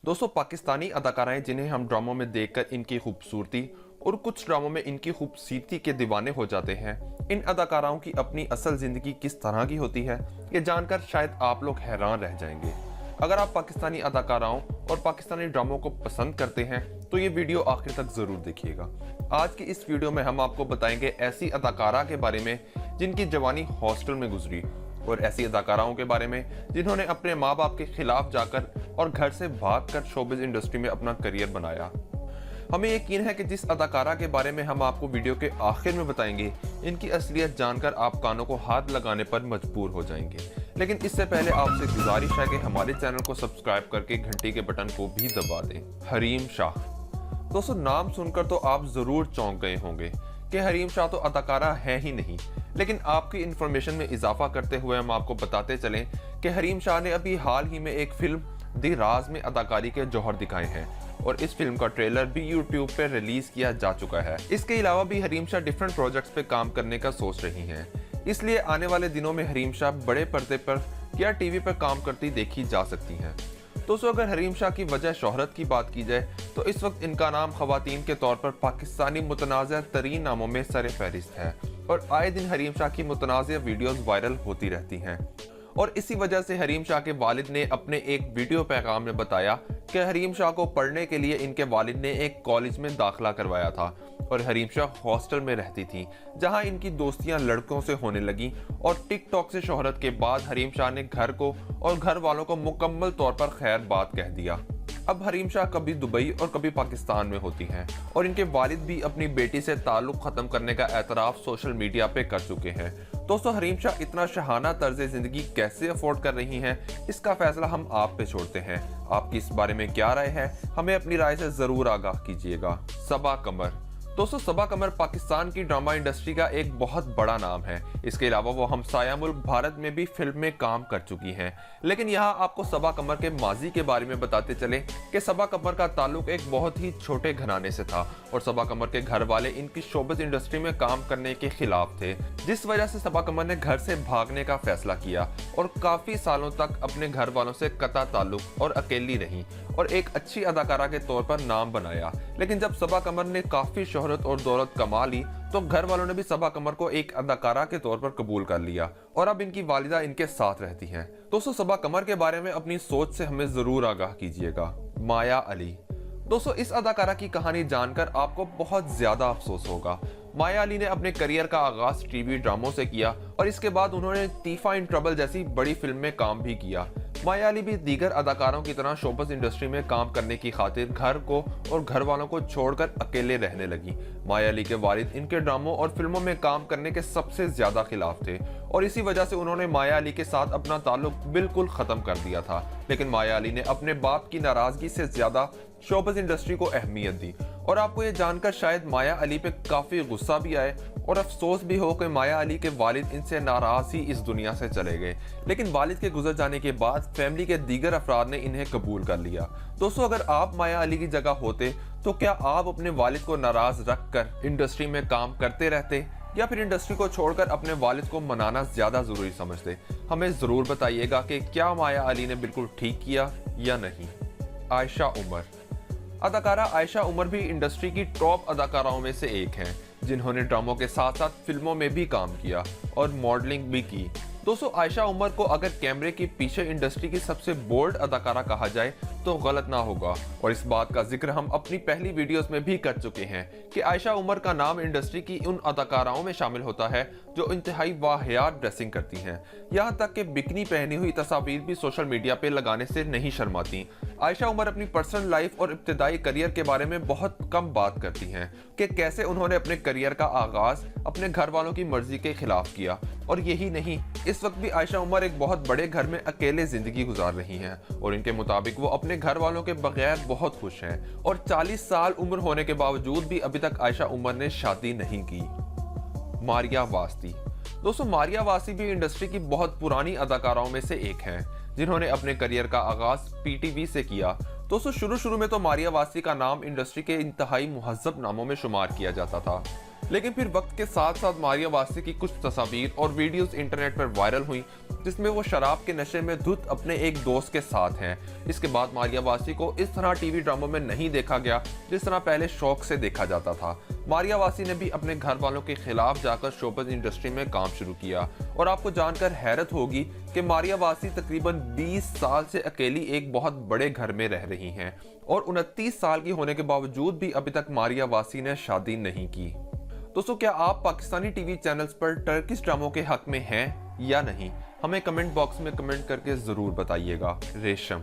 दोस्तों, पाकिस्तानी अदाकाराएं जिन्हें हम ड्रामों में देखकर इनकी खूबसूरती और कुछ ड्रामों में इनकी खूबसूरती के दीवाने हो जाते हैं। इन अदाकाराओं की अपनी असल जिंदगी किस तरह की होती है, ये जानकर शायद आप लोग हैरान रह जाएंगे। अगर आप पाकिस्तानी अदाकाराओं और पाकिस्तानी ड्रामों को पसंद करते हैं तो ये वीडियो आखिर तक जरूर देखिएगा। आज की इस वीडियो में हम आपको बताएंगे ऐसी अदाकारा के बारे में जिनकी जवानी हॉस्टल में गुजरी, और ऐसी अदाकाराओं के बारे में जिन्होंने अपने माँ बाप के खिलाफ जाकर और घर से भागकर शोबिज़ इंडस्ट्री में अपना करियर बनाया। हमें यकीन है कि जिस अदाकारा के बारे में हम आपको वीडियो के आखिर में बताएंगे, इनकी असलियत जानकर आप कानों को हाथ लगाने पर मजबूर हो जाएंगे। लेकिन इससे पहले आपसे गुजारिश है कि हमारे चैनल को सब्सक्राइब करके घंटी के बटन को भी दबा दें। हरीम शाह। दोस्तों, नाम सुनकर तो आप जरूर चौंक गए होंगे कि हरीम शाह तो अदाकारा है ही नहीं, लेकिन आपकी इंफॉर्मेशन में इजाफा करते हुए हम आपको बताते चलें कि हरीम शाह ने अभी हाल ही में एक फिल्म दी राज में अदाकारी के जौहर दिखाए हैं, और इस फिल्म का ट्रेलर भी यूट्यूब पे रिलीज किया जा चुका है। इसके अलावा भी हरीम शाह डिफरेंट प्रोजेक्ट्स पे काम करने का सोच रही हैं, इसलिए आने वाले दिनों में हरीम शाह बड़े पर्दे पर या टीवी पर काम करती देखी जा सकती हैं। दोस्तों, अगर हरीम शाह की वजह शोहरत की बात की जाए तो इस वक्त इनका नाम खवातीन के तौर पर पाकिस्तानी मुतनाज़ा तरीन नामों में सर फहरिस्त है, और आए दिन हरीम शाह की मुतनाज़ा वीडियोस वायरल होती रहती हैं। और इसी वजह से हरीम शाह के वालिद ने अपने एक वीडियो पैगाम में बताया कि हरीम शाह को पढ़ने के लिए इनके वालिद ने एक कॉलेज में दाखिला करवाया था, और हरीम शाह हॉस्टल में रहती थी, जहां इनकी दोस्तियां लड़कों से होने लगी। और टिकटॉक से शोहरत के बाद हरीम शाह ने घर को और घर वालों को मुकम्मल तौर पर खैर बात कह दिया। अब हरीम शाह कभी दुबई और कभी पाकिस्तान में होती हैं, और इनके वालिद भी अपनी बेटी से ताल्लुक खत्म करने का एतराफ़ सोशल मीडिया पे कर चुके हैं। दोस्तों, हरीम शाह इतना शहाना तर्ज जिंदगी कैसे अफोर्ड कर रही हैं, इसका फैसला हम आप पे छोड़ते हैं। आपकी इस बारे में क्या राय है, हमें अपनी राय से जरूर आगाह कीजिएगा। सबा कमर। दोस्तों, सबा कमर पाकिस्तान की ड्रामा इंडस्ट्री का एक बहुत बड़ा नाम है। इसके अलावा वो हमसाया मुल्क भारत में भी फिल्म में काम कर चुकी हैं। लेकिन यहाँ आपको सबा कमर के माजी के बारे में बताते चले कि सबा कमर का ताल्लुक एक बहुत ही छोटे घराने से था, और सबा कमर के घर वाले इनकी शोबिज़ इंडस्ट्री में काम करने के खिलाफ थे, जिस वजह से सबा कमर ने घर से भागने का फैसला किया और काफी सालों तक अपने घर वालों से कता ताल्लुक और अकेली रही, और एक अच्छी अदाकारा के तौर पर नाम बनाया। लेकिन जब सबा कमर ने काफी शोहरत और दौलत कमा ली तो घर वालों ने भी सबा कमर को एक अदाकारा के तौर पर कबूल कर लिया, और अब इनकी वालिदा इनके साथ रहती हैं। दोस्तों, सबा कमर के बारे में अपनी सोच से हमें जरूर आगाह कीजिएगा। माया अली। दोस्तों, इस अदाकारा की कहानी जानकर आपको बहुत ज्यादा अफसोस होगा। माया अली ने अपने करियर का आगाज टीवी ड्रामों से किया, और इसके बाद उन्होंने तीफा इन ट्रबल जैसी बड़ी फिल्म में काम भी किया। माया अली भी दीगर अदाकारों की तरह शोबिज़ इंडस्ट्री में काम करने की खातिर घर को और घर वालों को छोड़कर अकेले रहने लगी। माया अली के वालिद इनके ड्रामों और फिल्मों में काम करने के सबसे ज्यादा खिलाफ थे, और इसी वजह से उन्होंने माया अली के साथ अपना ताल्लुक बिल्कुल खत्म कर दिया था। लेकिन माया अली ने अपने बाप की नाराजगी से ज्यादा शोबिज़ इंडस्ट्री को अहमियत दी, और आपको ये जानकर शायद माया अली पे काफी गुस्सा भी आए और अफसोस भी हो कि माया अली के वालिद इनसे नाराज ही इस दुनिया से चले गए। लेकिन वालिद के गुजर जाने के बाद फैमिली के दीगर अफराद ने इन्हें कबूल कर लिया। दोस्तों, अगर आप माया अली की जगह होते तो क्या आप अपने वालिद को नाराज रखकर इंडस्ट्री में काम करते रहते, या फिर इंडस्ट्री को छोड़कर अपने वालिद को मनाना ज्यादा जरूरी समझते? हमें जरूर बताइएगा कि क्या माया अली ने बिल्कुल ठीक किया या नहीं। आयशा उमर। अदाकारा आयशा उमर भी इंडस्ट्री की टॉप अदाकाराओं में से एक हैं, जिन्होंने ड्रामों के साथ साथ फिल्मों में भी काम किया और मॉडलिंग भी की। दोस्तों, आयशा उमर को अगर कैमरे के पीछे इंडस्ट्री की सबसे बोल्ड अदाकारा कहा जाए तो गलत ना होगा, और इस बात का जिक्र हम अपनी पहली वीडियोस में भी कर चुके हैं कि आयशा उमर का नाम इंडस्ट्री की उन अदाकाराओं में शामिल होता है जो इंतहाई वाहियात ड्रेसिंग करती हैं, यहाँ तक कि बिकनी पहनी हुई तस्वीर भी सोशल मीडिया पे लगाने से नहीं शर्माती। आयशा उमर अपनी पर्सनल लाइफ और इब्तिदाई करियर के बारे में बहुत कम बात करती हैं कि कैसे उन्होंने अपने करियर का आगाज अपने घर वालों की मर्जी के खिलाफ किया। और यही नहीं, इस वक्त भी आयशा उमर एक बहुत बड़े घर में अकेले जिंदगी गुजार रही हैं, और इनके मुताबिक वो अपने घर वालों के बगैर बहुत खुश हैं, और 40 साल उम्र होने के बावजूद भी अभी तक आयशा उमर ने शादी नहीं की। मारिया वास्ती। दोस्तों, मारिया वास्ती भी इंडस्ट्री की बहुत पुरानी अदाकाराओं में से एक हैं, जिन्होंने अपने करियर का आगाज पीटीवी से किया। दोस्तों, शुरू में तो मारिया वास्ती का नाम इंडस्ट्री के इंतहाई मुहज्जब नामों में शुमार किया जाता था, लेकिन फिर वक्त के साथ साथ मारिया वास्ती की कुछ तस्वीर और वीडियोस इंटरनेट पर वायरल हुई, जिसमें वो शराब के नशे में धुत अपने एक दोस्त के साथ हैं। इसके बाद मारिया वासी को इस तरह टीवी ड्रामों में नहीं देखा गया जिस तरह पहले शौक से देखा जाता था। मारिया वासी ने भी अपने घर वालों के खिलाफ जाकर शोबिज़ इंडस्ट्री में काम शुरू किया और आपको जानकर हैरत होगी कि मारिया वासी तकरीबन 20 साल से अकेली एक बहुत बड़े घर में रह रही हैं और 29 साल की होने के बावजूद भी अभी तक मारिया वासी ने शादी नहीं की। दोस्तों, क्या आप पाकिस्तानी टीवी चैनल्स पर टर्किश ड्रामों के हक में हैं या नहीं? हमें कमेंट बॉक्स में कमेंट करके जरूर बताइएगा। रेशम।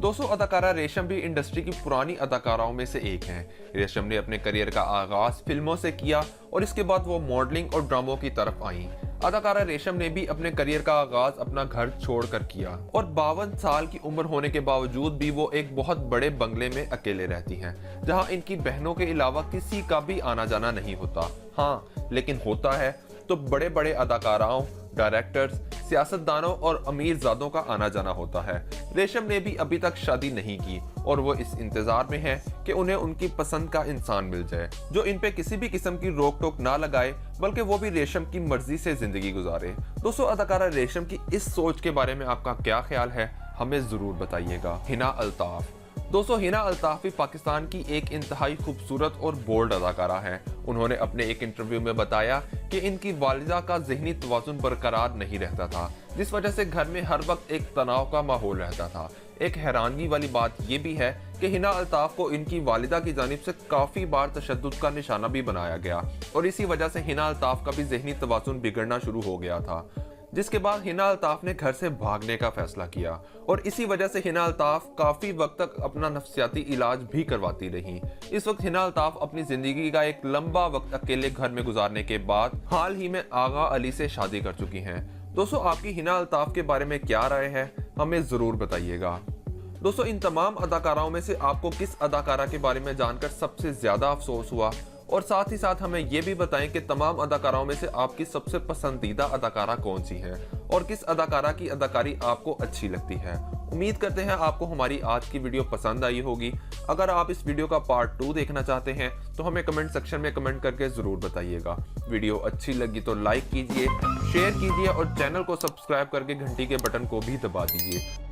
दोस्तों, अदाकारा रेशम भी इंडस्ट्री की पुरानी अदाकाराओं में से एक हैं। रेशम ने अपने करियर का आगाज फिल्मों से किया और इसके बाद वो मॉडलिंग और ड्रामों की तरफ आईं। अदाकारा रेशम ने भी अपने करियर का आगाज अपना घर छोड़कर किया और 52 साल की उम्र होने के बावजूद भी वो एक बहुत बड़े बंगले में अकेले रहती हैं, जहां इनकी बहनों के अलावा किसी का भी आना जाना नहीं होता। हाँ, लेकिन होता है तो बड़े बड़े अदाकाराओं, डायरेक्टर्स, सियासतदानों और अमीरजादों का आना जाना होता है। रेशम ने भी अभी तक शादी नहीं की और वो इस इंतजार में है कि उन्हें उनकी पसंद का इंसान मिल जाए जो इन पे किसी भी किस्म की रोक टोक ना लगाए, बल्कि वो भी रेशम की मर्जी से जिंदगी गुजारे। दोस्तों, अदाकारा रेशम की इस सोच के बारे में आपका क्या ख्याल है, हमें जरूर बताइएगा। हिना अल्ताफ। दोस्तों, हिना अल्ताफ भी पाकिस्तान की एक इंतहाई खूबसूरत और बोल्ड अदाकारा है। उन्होंने अपने एक इंटरव्यू में बताया कि इनकी वालिदा का ज़हनी तवाज़ुन बरकरार नहीं रहता था, जिस वजह से घर में हर वक्त एक तनाव का माहौल रहता था। एक हैरानगी वाली बात यह भी है कि हिना अल्ताफ को इनकी वालिदा की जानिब से काफ़ी बार तशद्दुद का निशाना भी बनाया गया और इसी वजह से हिना अल्ताफ का भी ज़हनी तवाज़ुन बिगड़ना शुरू हो गया था, जिसके बाद हिना अल्ताफ ने घर से भागने का फैसला किया और इसी वजह से हिना अल्ताफ काफी वक्त तक अपना नफ्सियाती इलाज भी करवाती रही। इस वक्त हिना अल्ताफ अपनी जिंदगी का एक लंबा वक्त अकेले घर में गुजारने के बाद हाल ही में आगा अली से शादी कर चुकी हैं। दोस्तों, आपकी हिना अल्ताफ के बारे में क्या राय है, हमें जरूर बताइएगा। दोस्तों, इन तमाम अदाकाराओं में से आपको किस अदाकारा के बारे में जानकर सबसे ज्यादा अफसोस हुआ, और साथ ही साथ हमें ये भी बताएं कि तमाम अदाकाराओं में से आपकी सबसे पसंदीदा अदाकारा कौन सी है और किस अदाकारा की अदाकारी आपको अच्छी लगती है। उम्मीद करते हैं आपको हमारी आज की वीडियो पसंद आई होगी। अगर आप इस वीडियो का पार्ट 2 देखना चाहते हैं तो हमें कमेंट सेक्शन में कमेंट करके जरूर बताइएगा। वीडियो अच्छी लगी तो लाइक कीजिए, शेयर कीजिए और चैनल को सब्सक्राइब करके घंटी के बटन को भी दबा दीजिए